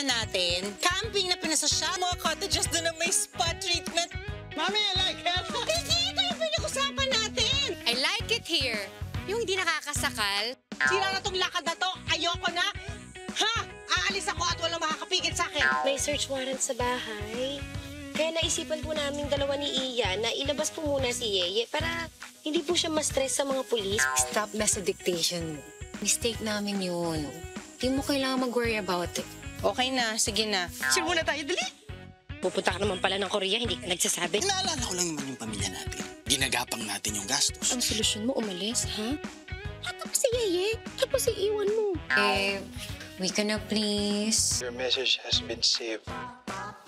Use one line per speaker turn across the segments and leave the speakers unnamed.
pupuntahan natin? Camping na pinasasya, mga cottages doon na may spa treatment.
Mami, I like it.
Hindi, ito yung pinag-usapan natin.
I like it here. Yung hindi nakakasakal.
Sira na tong lakad na to. Ayoko na. Ha? Aalis ako at walang makakapigil sa akin.
May search warrant sa bahay. Kaya naisipan po namin dalawa ni Iya na ilabas po muna si Yeye para hindi po siya ma-stress sa mga pulis.
Stop mess dictation. Mistake namin yun. Hindi mo kailangan mag-worry about it.
Okay na, sige na. Sure muna tayo, dali.
Pupunta ka naman pala ng Korea, hindi ka nagsasabi.
Inaalala ko lang naman yung pamilya natin. Ginagapang natin yung gastos.
Ang solusyon mo, umalis, ha? Tapos si Yeye, tapos iiwan mo.
We can na please.
Your message has been saved.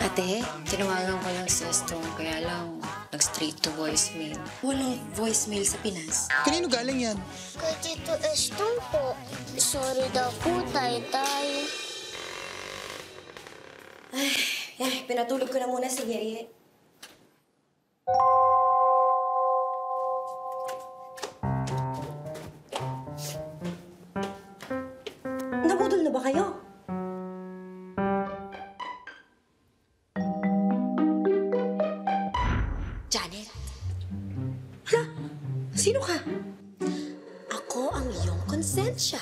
Ate, tinawagan ko lang si Eston, kaya lang nag-straight to voicemail.
Walang voicemail sa Pinas.
Kanino galing yan?
Kay Tito Eston po. Sorry daw po, tay-tay.
Ay, pinatulog ko na muna si Yeye. Nabudol na ba kayo? Janet? Hala, sino ka? Ako ang iyong konsensya.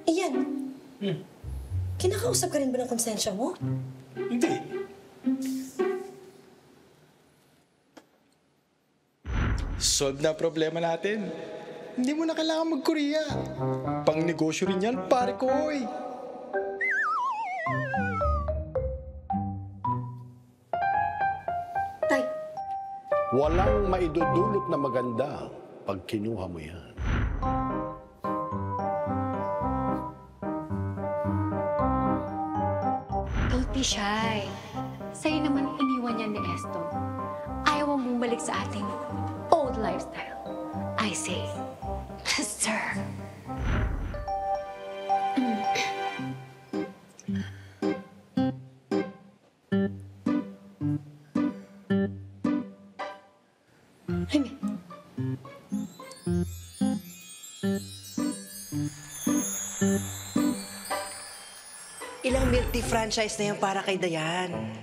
Iyan. Kinakausap ka rin ba ng konsensya mo?
Hindi. Solve na problema natin. Hindi mo na kailangan mag-Korea. Pang-negosyo rin yan, pare ko, oy.
Tay,
Walang maidudulot na maganda pag kinuha mo yan.
Don't be shy. Sa'yo naman iniwan niya ni Eston. Ayaw mong bumalik sa ating old lifestyle. I say, sir.
Jaime.
Ilang milk tea franchise na yan para kay Dayan.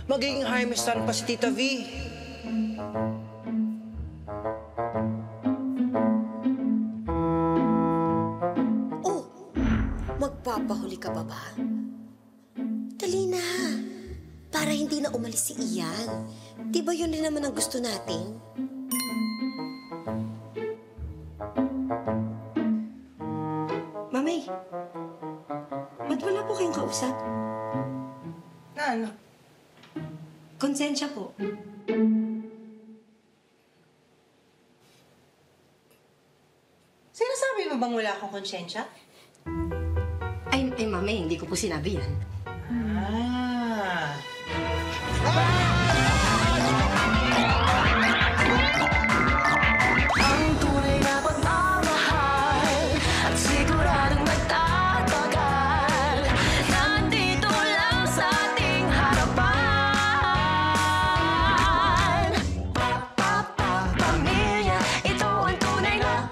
Magiging harvestan pa si Tita V.
Oh, magpapahuli ka pa ba? Dali na. Para hindi na umalis si Ian. Di ba yun din naman ang gusto natin? Mamay, ba't wala po kayong kausap?
Na ano?
Konsensya po.
Sinasabi mo bang wala akong konsensya?
Ay, mamay, hindi ko po sinabi yan.
Ah.
Ang tunay na pagmamahal at siguradong magtatagal. Nandito lang sa ating harapan. Pamilya, ito ang tunay na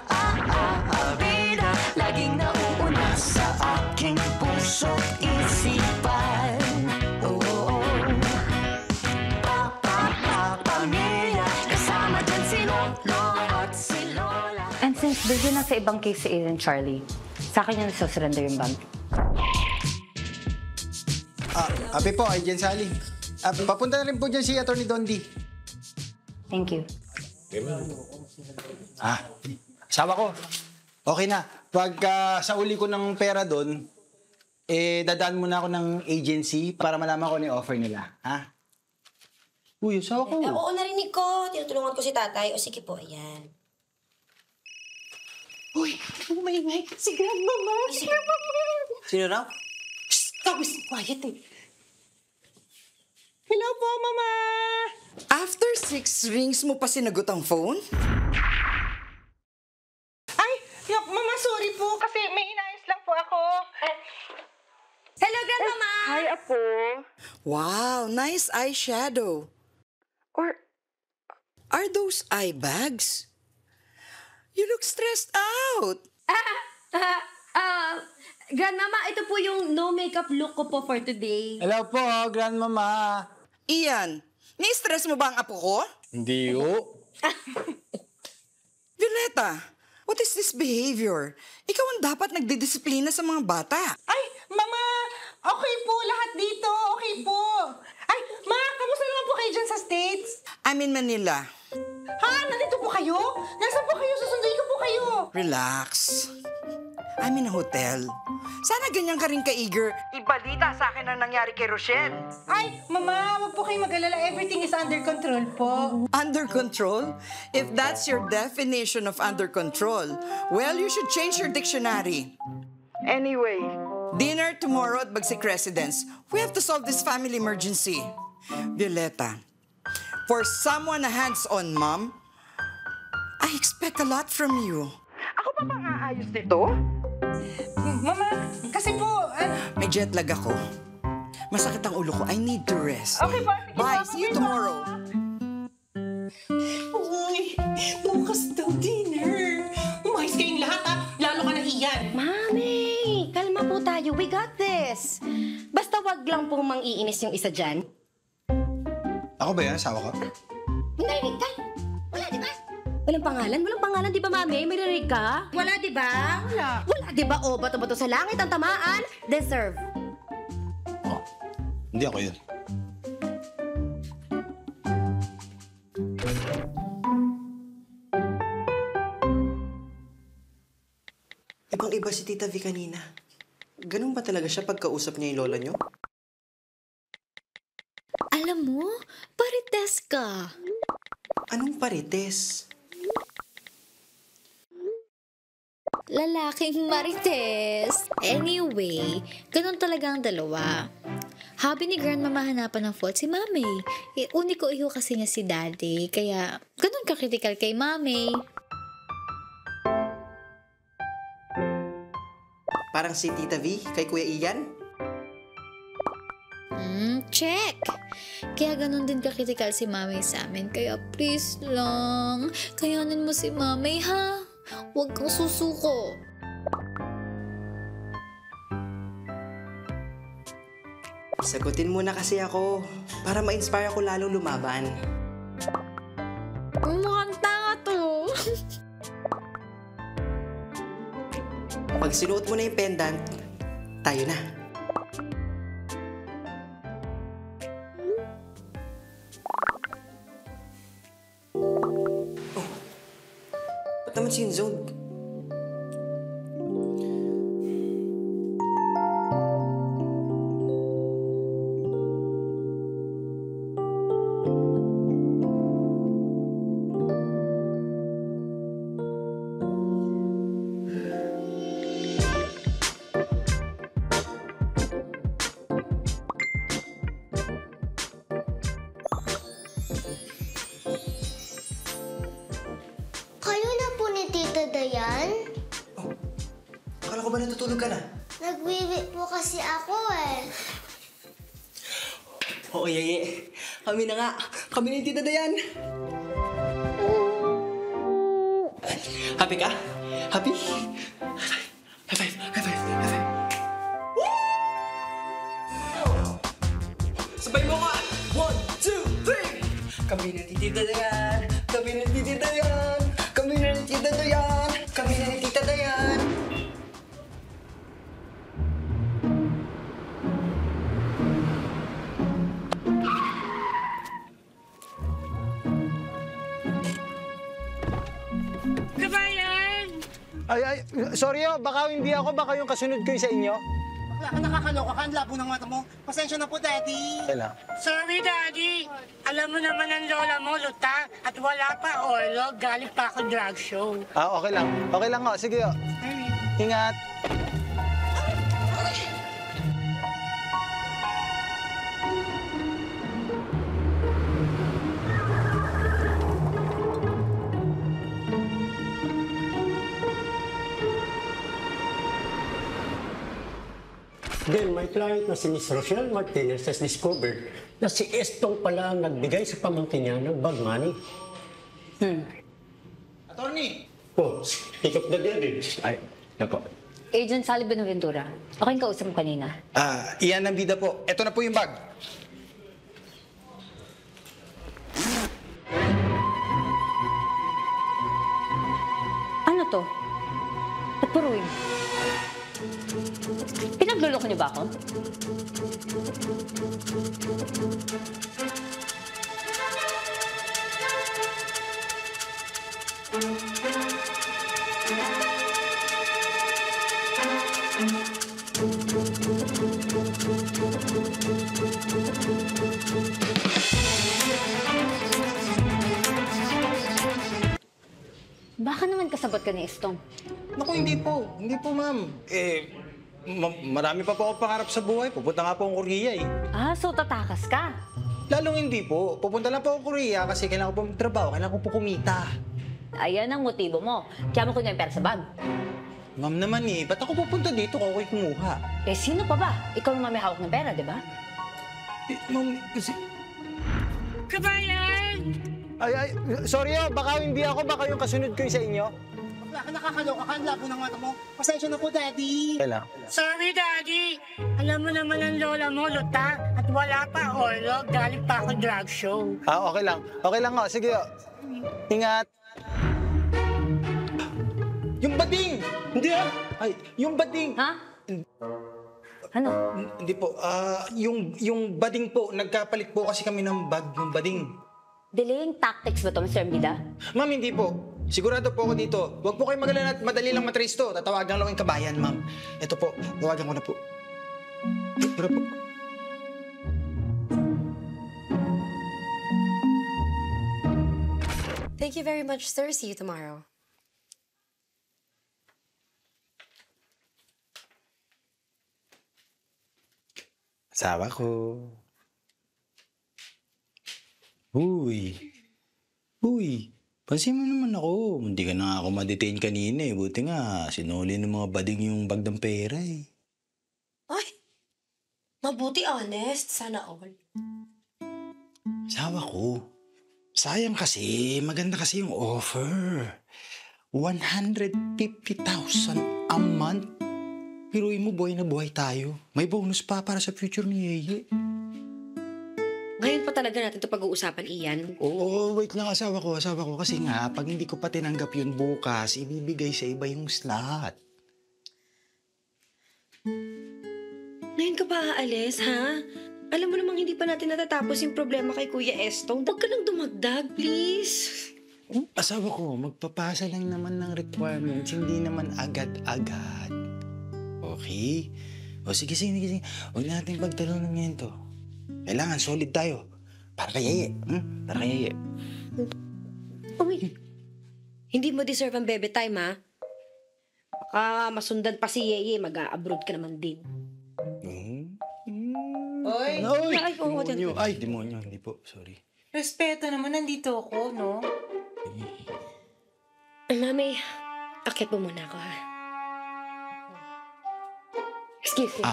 bida. Laging nauuna sa aking puso't isipan. Pamilya, kasama dyan si Lolo at si Lola.
And since busy na sa ibang case si Aiden Charlie, sa akin yung nasusurrender yung bank.
Ape po, Agent Sally. Papunta na rin po dyan si Atty. Dondi.
Thank you.
Asawa ko. Okay na. Pag sa uli ko ng pera doon, dadaan muna ako ng agency para malaman ko ano yung offer nila. Ha? Uy, asawa ko.
Oo, narinig ko. Tinutulungan ko si tatay. O sige po, ayan.
Uy, ano maingay? Si Grandmama! Si Grandmama!
Sino raw?
Tapos, quiet eh. Hello po, Mama!
After 6 rings mo pa sinagot ang phone?
Ay, Mama, sorry po kasi may inayos lang po ako.
Hello, Grandmama!
Hi, Apo.
Wow, nice eyeshadow. Or are those eye bags? You look stressed out.
out?
Grandmama, ito po yung no makeup look ko po for today.
Hello po, grandmama.
Ian, ni-stress mo ba ang apo ko?
Hindi ho.
Violeta, what is this behavior? Ikaw ang dapat nagdidisiplina sa mga bata.
Ay, Mama! Okay po, lahat dito. Okay po. Ay, Ma, kamusta naman po kayo dyan sa States?
I'm in Manila.
Ha? Nandito po kayo? Nasaan po kayo? Susunduin ko po kayo.
Relax. I'm in a hotel. Sana ganyan ka rin ka-eager. Ibalita sa akin ang nangyari kay Rochelle.
Ay, Mama, wag po kayong mag-alala. Everything is under control po.
Under control? If that's your definition of under control, well, you should change your dictionary. Anyway, dinner tomorrow at Bagsik Residence. We have to solve this family emergency. Violeta, for someone a hands-on mom, I expect a lot from you. Ako pa bang aayos nito?
Mama, kasi po...
May jet lag ako. Masakit ang ulo ko. I need to rest.
Okay po. Sige
Bye.
po,
See you
okay,
tomorrow.
Uy, bukas daw dinner. Umayos kayong lahat, ha? Lalo ka na Ian.
Mami, kalma po tayo. We got this. Basta wag lang pong mang-iinis yung isa dyan.
Ako ba yan? Asawa ko?
Narinig ka? Wala, di ba? Walang pangalan? Walang pangalan, di ba, Mami? May narinig ka? Wala, di ba? Wala. Wala, di ba? O, bato-bato sa langit ang tamaan. Deserve.
Oh, hindi ako yun.
Ibang-iba si Tita V kanina. Ganun ba talaga siya pagkausap niya yung lola niyo?
Alam mo, parites ka.
Anong parites?
Lalaking marites. Anyway, ganun talaga ang dalawa. Habi ni Grandmama hanapan ng fault si Mami. Uniko iho kasi niya si Daddy, kaya ganun ka-critical kay Mami.
Parang si Tita V kay Kuya Ian?
Check! Kaya ganun din ka-critical si Mami sa amin, kaya please lang, kayanin mo si Mami, ha? Huwag kang susuko.
Sagutin mo na kasi ako para ma-inspire ako lalong lumaban.
Mukhang tanga to.
Pag sinuot mo na yung pendant, tayo na. Oh, ba't naman si Yunzog?
Kayo na po ni Tita Dayan?
Akala ko ba natutulog ka na?
Nagwiwi po kasi ako eh.
Oo, Yeye. Kami na nga. Kami ni Tita Dayan. Happy ka? Happy? High five! High five! High five! Woo! Sabay mo ka! 1, 2, 3! Kami na ni Tita Dayan! Kami na ni Tita Dayan! Kami na ni Tita Dayan! Kami na ni Tita Dayan!
Ay, sorry baka hindi ako, baka yung kasunod ko sa inyo.
Nakakaloka ka, ang labo ng mata mo. Pasensya na po, Daddy.
Kailan?
Sorry, Daddy. Alam mo naman ang lola mo, luta. At wala pa, Orlo. Galing pa ako drag show.
Okay lang. Okay lang ho. Sige ho. Ingat.
Then, my client na si Miss Rochelle Martinez has discovered na si Estong pala ang nagbigay sa pamangkin niya ng bag money.
Attorney,
Oh, pick up the devil.
Ay, yan po.
Agent Sally Benaventura. Ako yung kausap mo kanina.
Iyan ang bida po. Ito na po yung bag.
Ano to? At puruin. Pinagluloko niyo ba ako? Baka naman kasabot ka ni Estong.
Naku, hindi po. Hindi po, ma'am. Marami pa po ako pangarap sa buhay. Pupunta nga po akong Korea eh.
So tatakas ka?
Lalong hindi po. Pupunta lang po akong Korea kasi kailangan ko po magtrabaho. Kailangan ko po kumita.
Ayan ang motibo mo. Kaya mo kunya yung pera sa bag.
Ma'am naman eh, ba't ako pupunta dito kung ako'y kumuha?
Sino pa ba? Ikaw naman may hawak ng pera, di ba?
Ma'am, kasi...
Kabayan!
Ay, sorry baka hindi ako, baka yung kasunod ko yung sa inyo.
Bakla ka, nakakaloka ka, ang labo ng mata mo. Pasensya na po, Daddy.
Kailan?
Sorry, Daddy. Alam mo naman ang lola mo, luta. At wala pa, Orlo. Galing pa ako drag show.
Okay lang. Okay lang ho. Sige ho. Ingat.
Yung bading! Hindi Ay, yung bading!
Ha? Ano?
Hindi po. Yung bading po, nagkapalit po kasi kami ng bag ng bading.
Delaying tactics ba ito, Mr. Ambida?
Ma'am, hindi po. Sigurado po ako dito. Huwag po kayo magalala at madali lang matrace to. Tatawagan lang yung kabayan, ma'am. Ito po, tawagan ko na po. Tara po.
Thank you very much, sir. See you tomorrow.
Asawa ko. Uy. Pansin mo naman ako. Hindi ka na ako ma-detain kanina eh. Buti nga, sinuli ng mga bading yung bag ng pera eh.
Ay, mabuti honest. Sana all.
Asawa ko. Sayang kasi. Maganda kasi yung offer. 150,000 a month. Piruin mo, buhay na buhay tayo. May bonus pa para sa future ni Yeye.
Ngayon pa talaga natin ito pag-uusapan, Ian.
Oo, wait lang, asawa ko. Kasi nga, pag hindi ko pa tinanggap yun bukas, ibibigay sa iba yung slot.
Ngayon ka pa aalis, ha? Alam mo namang hindi pa natin natatapos yung problema kay Kuya Estong. Huwag ka nang dumagdag, please.
Asawa ko, magpapasa lang naman ng requirements, hindi naman agad-agad. Okay? O sige. Huwag natin pagtalunan ngayon to. Kailangan solid tayo. Para kay Yeye. Para kay Yeye.
Uy, hindi mo deserve ang bebe time, ha? Baka masundan pa si Yeye, mag-a-abroad ka naman din.
Oy!
Demonyo. Ay, demonyo. Hindi po. Sorry.
Respeto naman, nandito ako, no?
Mami, akit mo muna ako, ha? Excuse me.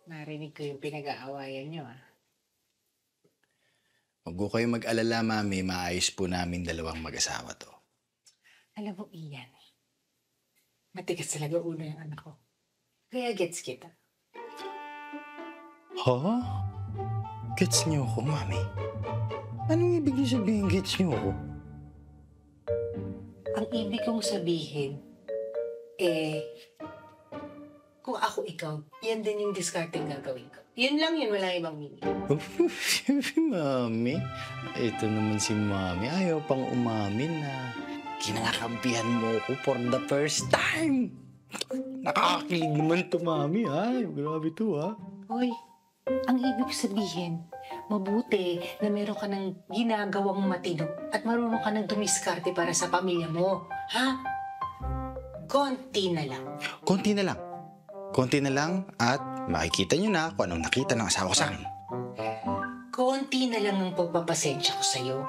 Narinig ko yung pinag-aawayan nyo, ah.
Huwag ko kayo mag-alala, Mami. Maayos po namin dalawang mag-asawa to.
Alam mo, Ian, matigas talaga ulo yung anak ko. Kaya gets kita.
Ha? Gets niyo ako, Mami? Anong ibig niyo sabihin, gets niyo ako?
Ang ibig kong sabihin, kung ako ikaw, yan din yung discarding gagawin ko. Yun lang yun, wala ibang meaning.
Mami, ito naman si Mami. Ayaw pang umamin na kinakampihan mo ko for the first time. Nakakakilig naman to, Mami. Ay, grabe to, ha?
Hoy, ang ibig sabihin, mabuti na meron ka ng ginagawang matino at marunong ka ng dumiskarte para sa pamilya mo. Ha? Konti na lang.
Konti na lang at makikita nyo na kung anong nakita ng asawa ko sa akin.
Konti na lang ang pagpapasensya ko sa'yo.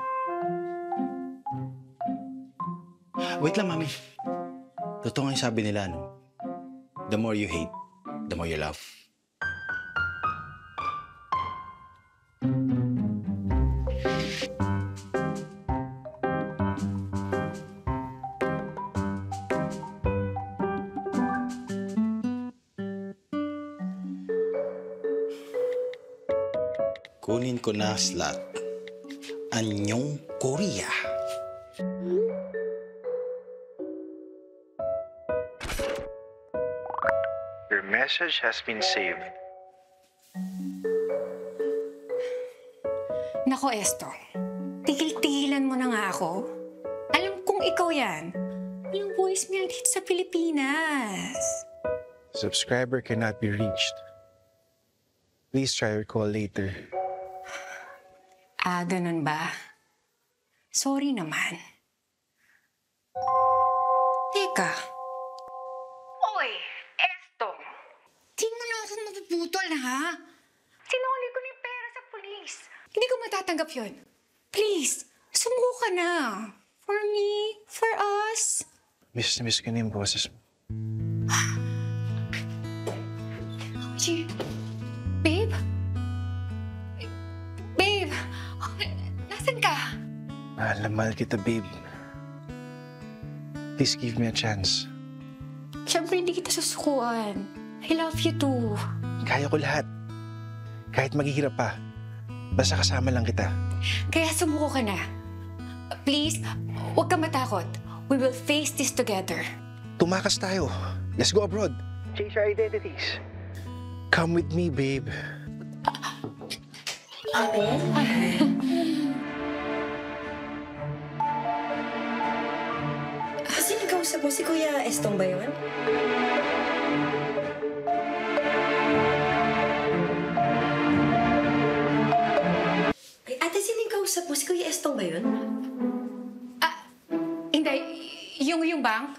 Wait lang, Mami. Totoo nga yung sabi nila, no? The more you hate, the more you love. Kunin ko na slot. Anyong Korea.
Your message has been saved.
Nako, Esto. Tigil-tigilan mo na nga ako. Alam kong ikaw yan. Walang voicemail dito sa Pilipinas.
Subscriber cannot be reached. Please try your call later.
Ah, ganun ba? Sorry naman. Teka. Oy, Esto. Di mo na ako mapuputol, ha? Sinuli ko na yung pera sa pulis. Hindi ko matatanggap yun. Please, sumuko ka na. For me, for us.
Miss na miss ko na yung boses mo.
Babe? Babe? Nasaan ka?
Mahal na mahal kita, babe. Please give me a chance.
Siyempre, hindi kita susukuan. I love you too.
Kaya ko lahat. Kahit maghihirap pa. Basta kasama lang kita.
Kaya sumuko ka na. Please, huwag ka matakot. We will face this together.
Tumakas tayo. Let's go abroad. Change our identities. Come with me, babe.
Ate? Sino kausap mo? Si Kuya Estong ba yun? Ay, ate, sino yung kausap mo? Si Kuya Estong ba yun?
Hindi, yung bank,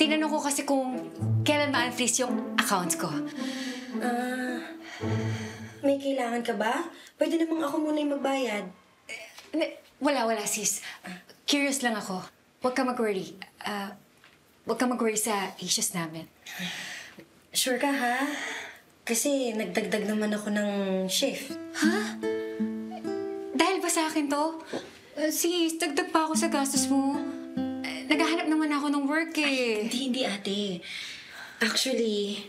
tinanong ko kasi kung kailan ma-unfreeze yung accounts ko.
May kailangan ka ba? Pwede namang ako muna yung magbayad.
Wala, sis. Curious lang ako. Huwag ka mag-worry. Huwag ka mag-worry sa issues namin.
Sure ka, ha? Kasi nagdagdag naman ako ng shift.
Ha? Dahil ba sa akin to? Sis, dagdag pa ako sa gastos mo. Naghahanap naman ako ng work eh.
Ay, hindi, ate. Actually,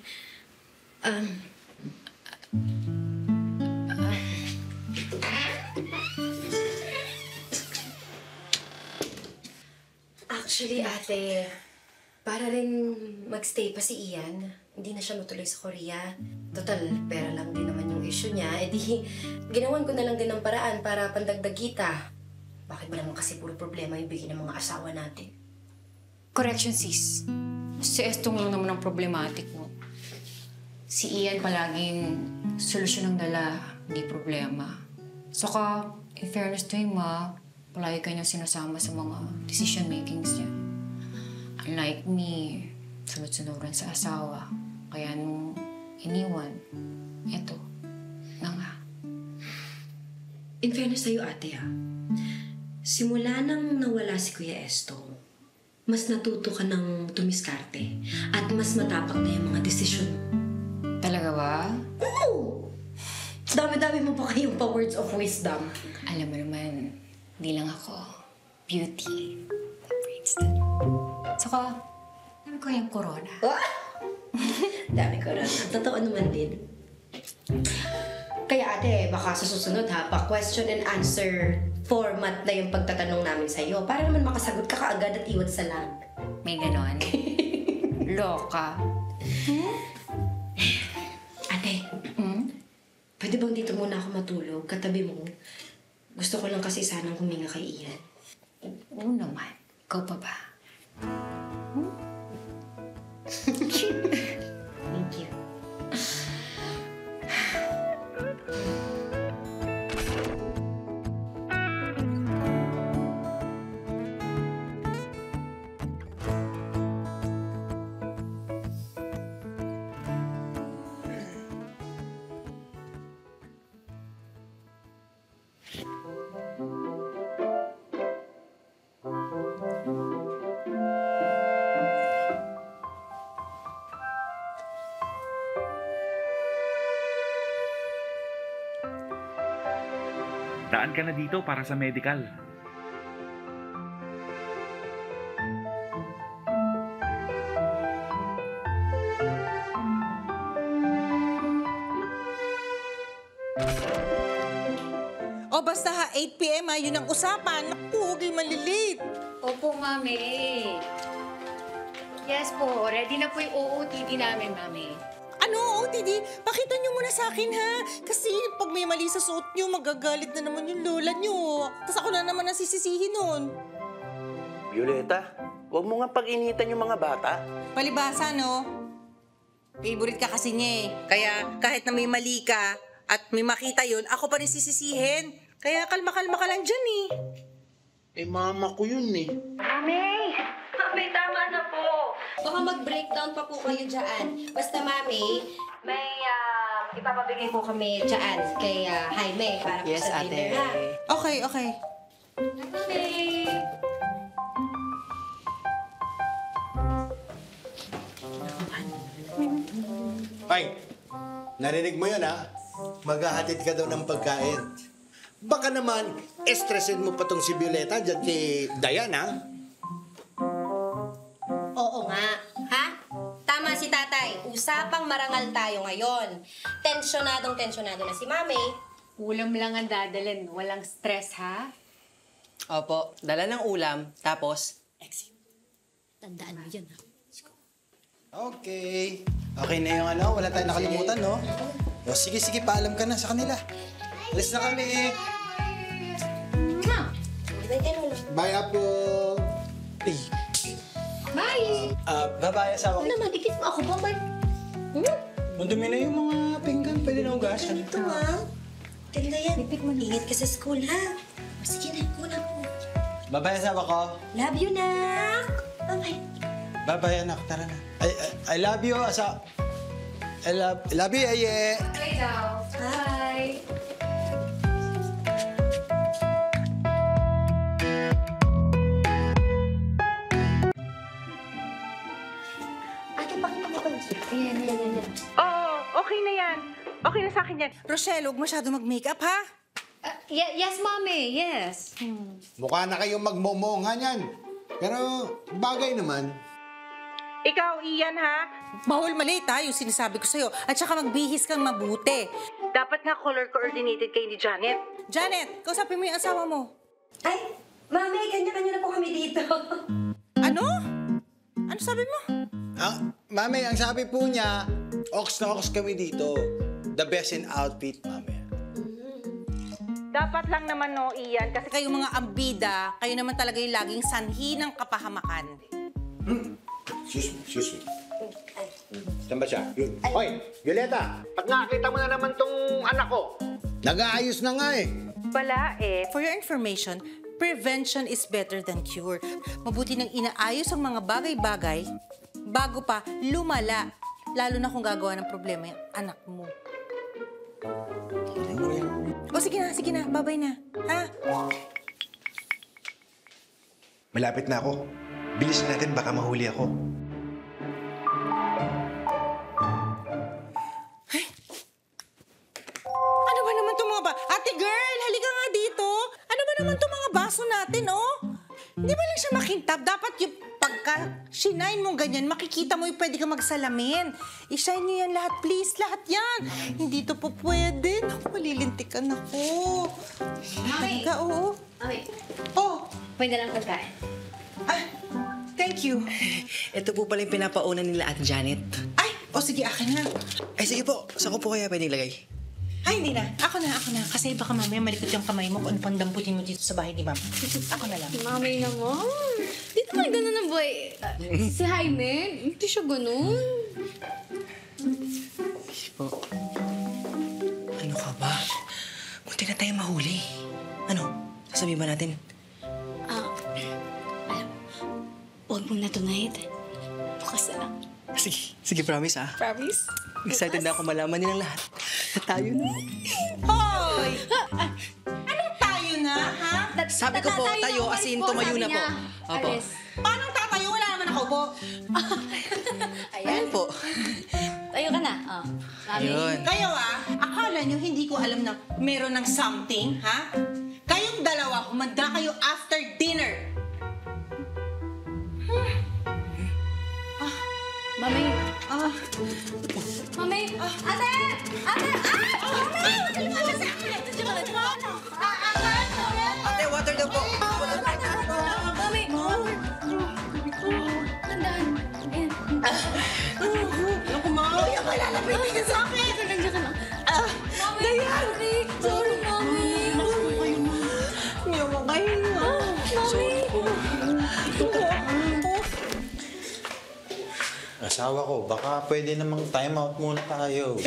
ate, para rin magstay pa si Ian, hindi na siya matuloy sa Korea. Total, pera lang din naman yung issue niya. Eh di, ginawan ko na lang din ng paraan para pandagdag kita. Bakit ba naman kasi puro problema yung bigay ng mga asawa natin?
Correction, sis. Si Estong lang naman ang problematic mo. Si Ian palaging solusyon ng dala, hindi problema. Saka, in fairness to him, palagi kanyang sinasama sa mga decision-makings niya. Unlike me, sunod-sunuran sa asawa. Kaya nung iniwan, eto, na nga.
In fairness sa'yo, ate, simula nang nawala si Kuya Estong, mas natuto ka ng tumiskarte at mas matapak na yung mga desisyon mo.
Talaga ba?
Oo! Dami-dami mo pa kayong pa-words of wisdom.
Alam mo naman, hindi lang ako. Beauty. Princeton. Saka, dami ko yung corona.
Dami corona. Totoo naman din. Kaya ate, baka sa susunod pa-question and answer format na yung pagtatanong namin sa'yo para naman makasagot ka kaagad at iwan sa lag.
May ganon. Loka.
Ate, pwede bang dito muna ako matulog? Katabi mo. Gusto ko lang kasi sanang huminga kay Ian.
Oo naman. Ikaw pa ba?
Thank you.
Daan ka na dito para sa medical.
basta ha, 8 p.m. ha, yun ang usapan. Naku, huwag kayo malilate.
Opo, Mami. Yes po, ready na po yung OOTD namin, Mami.
Ano, OTD? Pakita nyo muna sa akin, ha? Kasi pag may mali sa suot nyo, magagalit na naman yung lola nyo. Tapos ako na naman ang sisisihin nun.
Violeta, huwag mo nga pag-initan yung mga bata.
Palibasa, no? Favorite ka kasi niya eh. Kaya kahit na may mali ka at may makita yun, ako pa rin sisisihin. Kaya kalma-kalma ka lang dyan eh.
Eh, mama ko yun eh.
Mami! Mami, tama na po. Baka mag-breakdown pa po kayo dyan. Basta, Mami, may ipapabigay po kami dyan kay Jaime para po sa dinner, ha?
Okay, okay.
Mami!
Ay, narinig mo yun ha? Maghahatid ka daw ng pagkain. Baka naman, estresin mo pa tong si Violeta dyan kay Diana.
Oo nga. Ha? Tama si tatay. Usapang marangal tayo ngayon. Tensyonado na si Mami.
Ulam lang ang dadalhin. Walang stress, ha?
Opo, dala ng ulam, tapos exit.
Tandaan mo yun, ha?
Okay. Okay na yung ano, wala tayong nakalimutan, no? O, sige, paalam ka na sa kanila. Alis na kami.
Bye, Apo.
Ay.
Bye!
Bye-bye, asawa ko.
Naman, ikit mo ako ba, Mark?
Mandumi na yung mga pinggan. Pwede na ugasan.
Ito, ha? Ganda yan. Ingat ka sa school, ha? O, sige na, kulang po.
Bye-bye, asawa ko.
Love you, Nak! Bye-bye.
Bye-bye, anak. Tara na. I love you, I love you, Aye.
Bye daw. Bye!
Ate, pakita mo kayo. Ayan.
Oo, okay na yan. Okay na sa akin yan. Rochelle, huwag masyado mag-makeup, ha?
Yes, Mommy. Yes.
Mukha na kayong magmomongan yan. Pero bagay naman.
Ikaw, Ian, ha? Bawal mali tayo, sinasabi ko sa'yo. At saka magbihis kang mabuti. Dapat nga color-coordinated kayo ni Janet. Janet, kausapin mo yung asawa mo.
Ay, Mami, kanya-kanya na po kami dito.
Ano? Ano sabi mo?
Mami, ang sabi po niya, ox na ox kami dito. The best in outfit, Mami.
Dapat lang naman, no, Ian, kasi kayong mga ambida, kayo naman talaga yung laging sanhi ng kapahamakan.
Excuse me. Saan ba siya? Yun. Hoy, Violeta, pag nakakita mo na naman tong anak ko, nag-aayos na nga eh.
Wala eh. For your information, prevention is better than cure. Mabuti nang inaayos ang mga bagay-bagay bago pa lumala. Lalo na kung gagawa ng problema yung anak mo. O sige na. Babay na. Ha?
Malapit na ako. Bilisan natin, baka mahuli ako.
Ay! Ano ba naman itong mga Ate girl, halika nga dito. Ano ba naman itong mga baso natin, oh? Hindi ba lang siya makintab? Dapat yung pagka-shine mo ganyan, makikita mo yung pwede ka magsalamin. I-shine niyo yan lahat, please. Lahat yan. Hindi to po pwede. Naku, malilintikan ako. Halika, oo.
Okay.
Oh!
Pwede lang pagkain.
Thank you.
Ito po pala yung pinapauna nila Ate Janet.
Ay! O sige, akin na.
Ay, sige po. Saan ko po kaya pwedeng lagay?
Ay, hindi na. Ako na. Kasi baka mamaya malikot yung kamay mo kung ano pang damputin mo dito sa bahay ni Ma'am. Ako na lang.
Mami naman. Dito ka gano'n ng boy. Si Jaime, hindi siya gano'n.
Sige po. Ano ka ba? Munti na tayo mahuli. Ano? Sasabihin ba natin?
Huwag mong na tonight. Bukas na lang.
Sige, promise ah.
Promise?
Excited na ako malaman nilang lahat. Na tayo na.
Hoy! Anong tayo na, ha?
Sabi ko po, tayo, as in, tumayo na po. Opo.
Paano tatayo? Wala naman ako po.
Ayan po.
Tayo ka na. Oh.
Ayun.
Kayo akala nyo hindi ko alam na meron ng something, ha? Kayong dalawa, humanda kayo after dinner.
Mami. Mami. Ate! Mami! Mami! Mami!
Sige po.
Mami! Tandaan. Ayan.
Naku, Mami, ang malalapitin ka sa akin.
Nandiyan ka lang.
Dayan!
Sorry, Mami.
Hindi ako makahinga.
Mami!
Asawa ko, baka pwede namang time out muna tayo.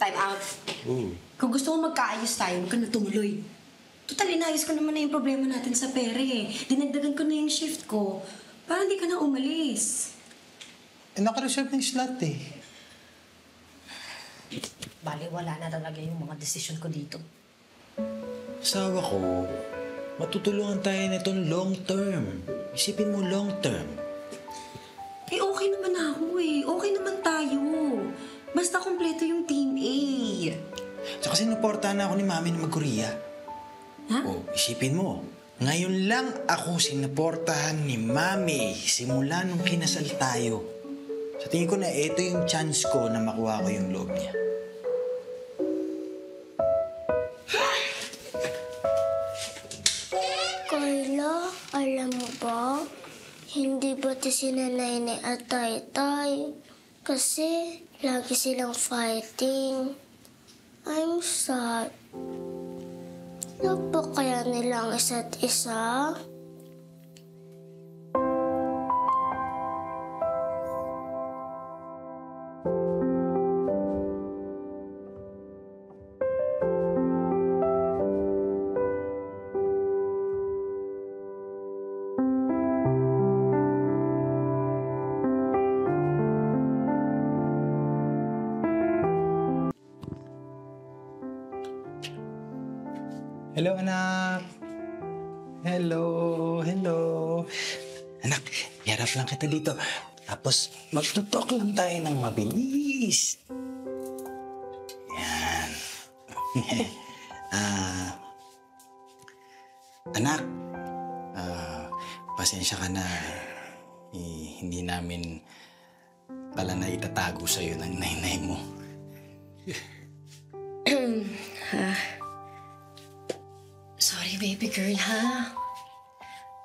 Time out. Kung gusto mo magkaayos tayo, huwag ka na tumuloy. Total, inayos ko naman na yung problema natin sa pere eh. Dinagdagan ko na yung shift ko. Para hindi ka na umalis.
Naka-reserve ng slot eh.
Bale, wala na talaga yung mga desisyon ko dito.
Asawa ko, matutulungan tayo nitong long term. Isipin mo long term.
Eh, okay naman ako eh. Okay naman tayo. Basta kompleto yung Team A.
Tsaka sinuportahan na ako ni Mami na mag-Korea.
Ha?
O, isipin mo, ngayon lang ako sinuportahan ni Mami simula nung kinasal tayo. Sa tingin ko na ito yung chance ko na makuha ko yung loob niya.
Carla, alam mo ba? Hindi ba ito si Nanay at Taytay? Kasi lagi silang fighting. I'm sad. Love ba kaya nila ang isa't isa?
Hello, anak. Hello. Anak, yarap lang kita dito. Tapos, magtutok lang tayo ng mabilis. Yan. Anak, pasensya ka na. Hindi namin pala na itatago sa'yo ng nanay mo.
Sorry, baby girl, ha?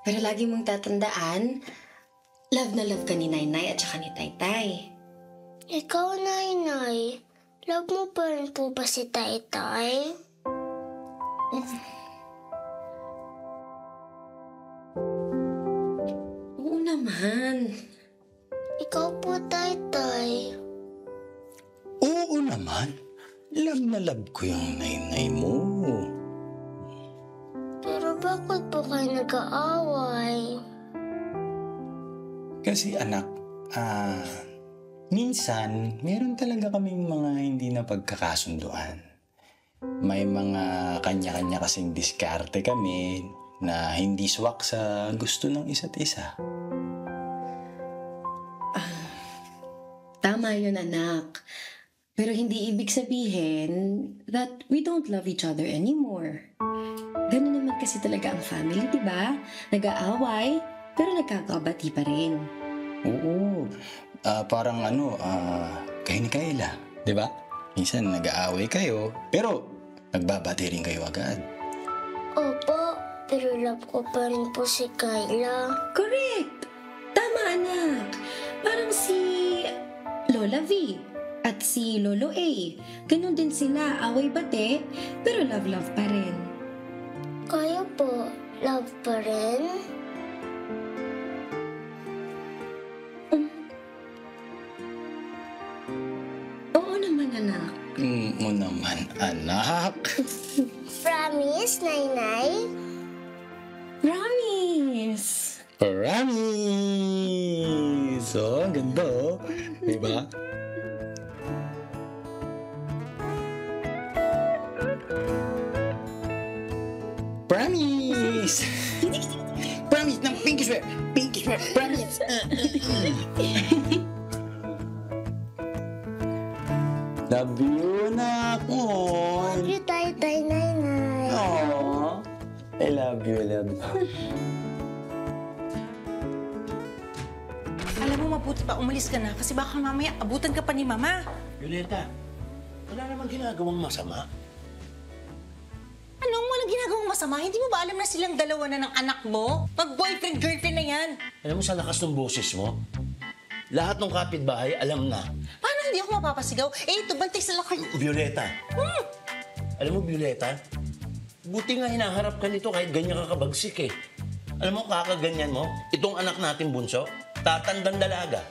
Pero lagi mong tatandaan, love na love ka ni Nainay at saka ni Taytay.
Ikaw, Nainay, love mo pa rin po ba si Taytay?
Oo naman.
Ikaw po, Taytay.
Oo naman. Love na love ko yung nanay mo.
Pero bakit po kayo nag-aaway?
Kasi anak, minsan, meron talaga kaming mga hindi na pagkakasunduan. May mga kanya-kanya kasing diskarte kami na hindi swak sa gusto ng isa't isa.
Tama yun, anak. Pero hindi ibig sabihin that we don't love each other anymore. Ganun naman kasi talaga ang family, di ba? Nag-aaway, pero nagkakabati pa rin.
Oo. Parang kayo ni Kayla, di ba? Minsan nag-aaway kayo, pero nagbabati rin kayo agad.
Opo, pero love ko pa rin po si Kayla.
Correct! Tama, anak. Parang si Lola V at si Lolo A. Ganun din sila, away-bate, pero love-love pa rin.
Kaya po, love pa rin?
Oo naman, anak.
Oo naman, anak.
Promise, Nainay?
Promise!
Promise! Oh, ang ganda oh. Diba? Promise! Promise ng pinky swear! Pinky swear! Promise! Love you, anak mo.
Love you, Taytay, Nainay.
Aww. I love you, love you.
Alam mo, mabuti pa umalis ka na kasi baka mamaya abutan ka pa ni Mama.
Violeta, wala namang ginagawang masama.
Anong walang ginagawang masama? Hindi mo ba alam na silang dalawa na ng anak mo? Mag-boyfriend-girlfriend na yan.
Alam mo sa lakas ng boses mo, lahat ng kapitbahay alam na.
Paano hindi ako mapapasigaw? Eh, ito, bantay sa lakay.
Violeta. Alam mo, Violeta, buti nga hinaharap ka nito kahit ganyan ka kabagsik eh. Alam mo, kakaganyan mo, itong anak natin bunso, tatandang dalaga.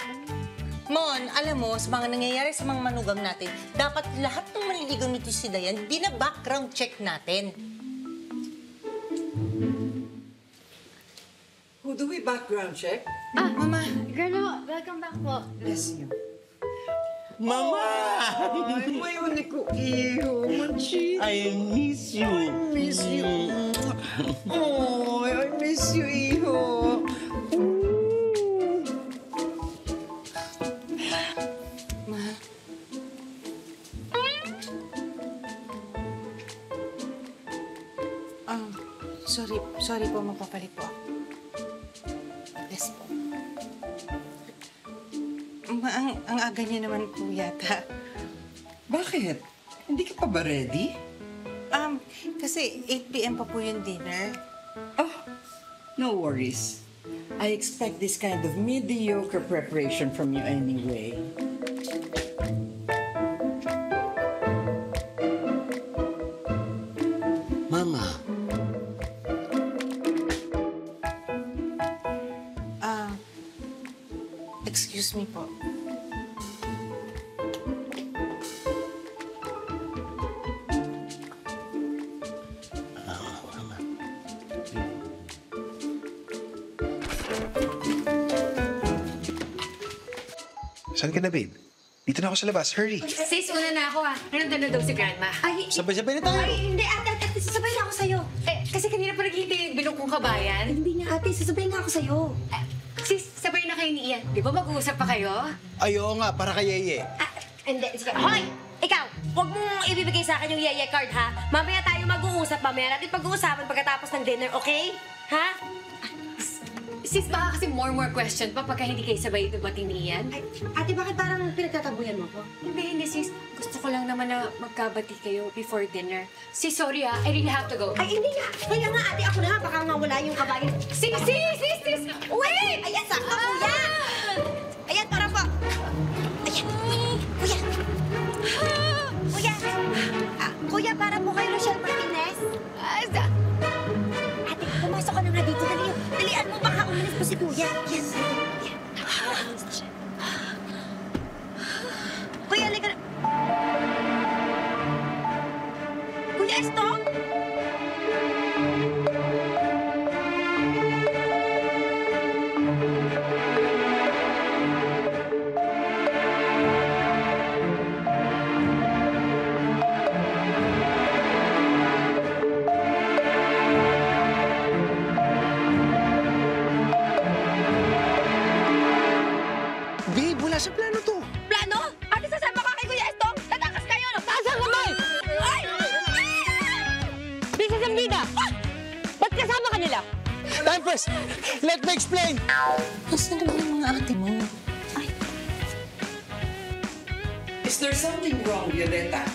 Mon, alam mo, sa mga nangyayari sa mga manugang natin, dapat lahat ng maliligaw nito si Dayan, bina-background check natin.
Who do we background check?
Mama.
Grandma, welcome back po.
Bless you.
Mama!
Ay, mayon ko iyo, manchi.
I miss you.
I miss you. Oh, I miss you, iho.
Sorry po, mapapalit po. Yes po. Ang aga niya naman po yata.
Bakit? Hindi ka pa ba ready?
Kasi 8 p.m. pa po yung dinner.
Oh, no worries. I expect this kind of mediocre preparation from you anyway.
Mama.
Excuse me po.
Saan ka na, babe? Dito na ako sa labas. Hurry.
Sis, una na ako Nandun na daw si Grandma. Ay,
Sabay-sabay na tayo.
Ay, hindi ate, sasabay na ako sa'yo. Kasi kanina pa naghihintay yung bilog kong kabayan. Hindi nga ate, sasabay na ako sa'yo. Sis, sabay na kayo ni Ian. Di ba mag-uusap pa kayo?
Ay, oo nga, para kay Yeye.
Hindi, sige. Hoy! Ikaw! Huwag mong ibibigay sa akin yung Yeye card, ha? Mamaya tayo mag-uusap. Mamaya natin pag-uusapan pagkatapos ng dinner, okay? Ha?
Sis, baka kasi more question pa pagka hindi kayo sabay dumating ni Ian.
Ay, ate, bakit parang pinagtatabuyan mo ko?
Hindi, sis. Gusto ko lang naman na magkabati kayo before dinner. Sis, sorry I really have to go.
Ay, hindi nga. Kaya nga, ate, ako na nga. Baka nga wala yung kabayan. Sis! Wait! Ayan, sakto, kuya! Ayan, para po. Ayan. Kuya. Kuya. Kuya, para po kay Rochelle Martinez. Ate, pumasok ka na nga dito. Dalian mo, baka umalis po si kuya. Yes. Kuya, halika na. Kuya, stop!
Babe, wala sa plano to.
Plano? Ate, sasama ka kay Kuya Estong? Tatakas kayo, no? Taas ang kamay! Ay!
Princess Amrita! Ba't kasama ka nila?
Time first! Let me explain!
Nasaan na ba yung mga ate mo?
Is there something wrong, Violeta?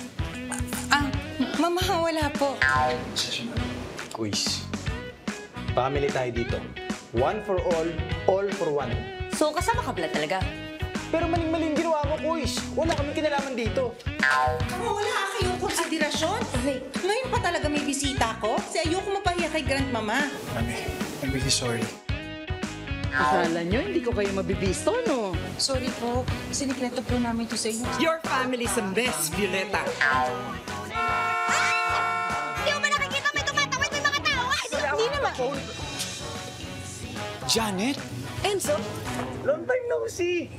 Mama, wala po.
Quiz. Family tayo dito. One for all for one.
So, kasama ka pala talaga?
Pero maling-maling ginawa mo, Quiz. Wala kaming kinalaman dito.
Wala kayong konsiderasyon? Ngayon pa talaga may bisita ko? Kasi ayoko mapahiya kay grandmama.
I'm really sorry.
Akala nyo, hindi ko kayo mabibisto, no?
Sorry po. Sinikreto po namin ito sa inyo.
Your family's a mess, Violeta.
Hindi mo ba nakikita may tumatawid may mga tao?
Hindi naman.
Janet?
Enzo?
Long time no see.